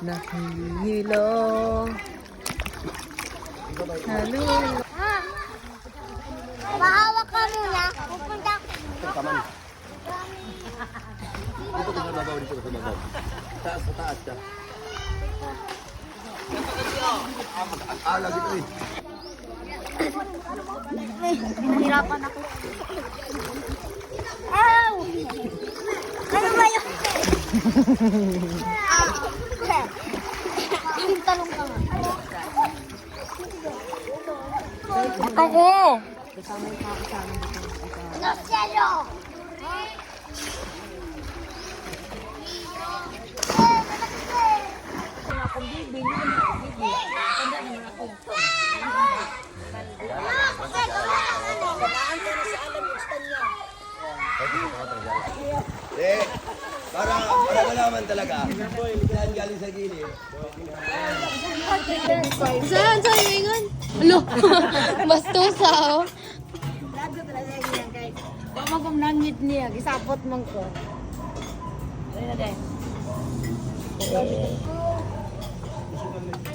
Nahihilo. Halo. Mahawak ka muna. Pupunta ako. Dito ka sa babaw, dito ka sa babaw. Taas, sa taas ka. Lagi ito eh. Nahirapan ako. Ow! Ano ba yun? Talong ka nga. Ako! Naselo! Eh, para malaman talaga. Saan galing sa gilid? Saan? Saan yung ingon? Alo! Bastusa, oh. Lado talaga yan, guys. Baka kung nangit niya, gisapot mong ko. Ayun na, guys.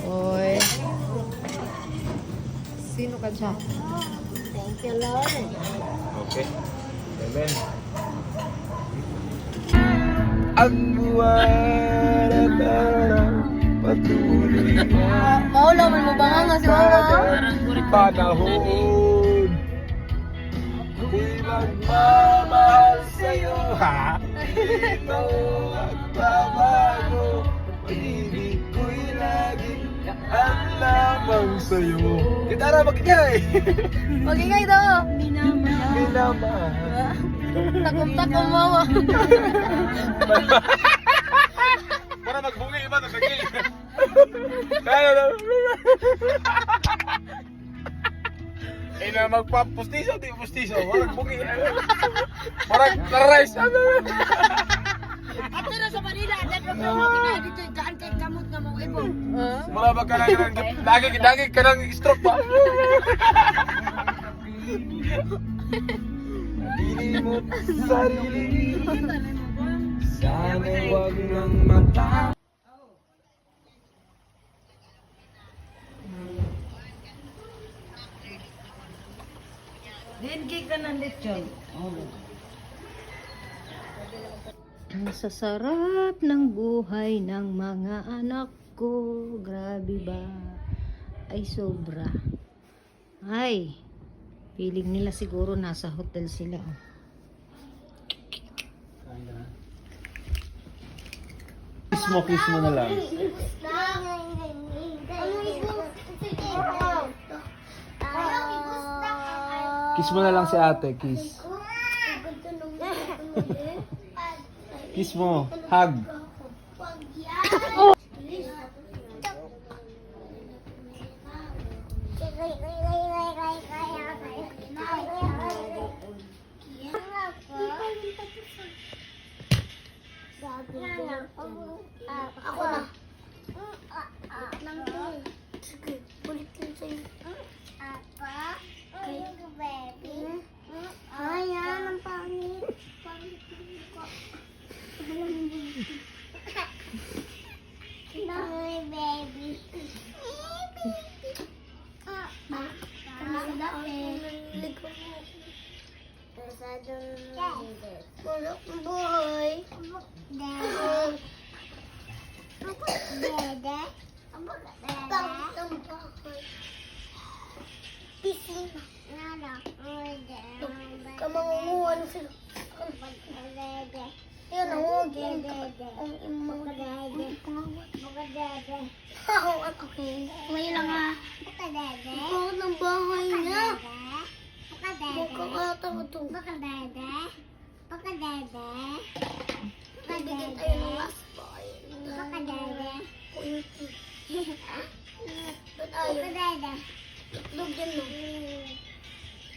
Oy. Sino ka dyan? Thank you, Lord. Okay. Amen. Ang buwan at araw patuloy na Maulaw man mo ba nga si Mama? panahon. Di magmamahal sa'yo, ha? Ito ang babago. Pag-ibig ko'y laging ang lamang sa'yo. Gitara, mag-ingay! Mag-ingay daw. Minamahal. Takom-takom, Mama. Para magbungi ba ito? Kaya na. Eh na magpapustiso, di pustiso. Parang bungi. Parang karais. Ato na sa Manila, dito na mga dito, gaan kay kamot na mga ibon. Mula ba ka lang, lagi ka lang stroke pa. Pili mo sarili. Sana wag nang mata. Dingi ka ng lechon. Ang sasarap ng buhay ng mga anak ko. Grabe ba? Ay sobra. Ay, feeling nila siguro nasa hotel sila. Oh. Kiss mo na lang. Kiss mo na lang si ate, kiss. Kiss mo, hug. Ako na. Sige, balik lang sa'yo. Apa? Kayo, baby. Ayan, ang pangit. Pangit ko. Hi, baby. Bulok ng buhay. Dede. Dede. Pangit ng buhay. Pising. Kamangunguha na sila. Yan ang huwagin. Ang imang pangawat. Okay. May lang nga. Bukawat ng bahay niya. Bukawat ako ito. Nabigyan tayo ng last boy. Ba't ayaw? Itlog yan no.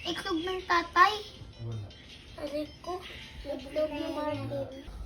Itlog ng tatay. Aray ko. Itlog ni Martin.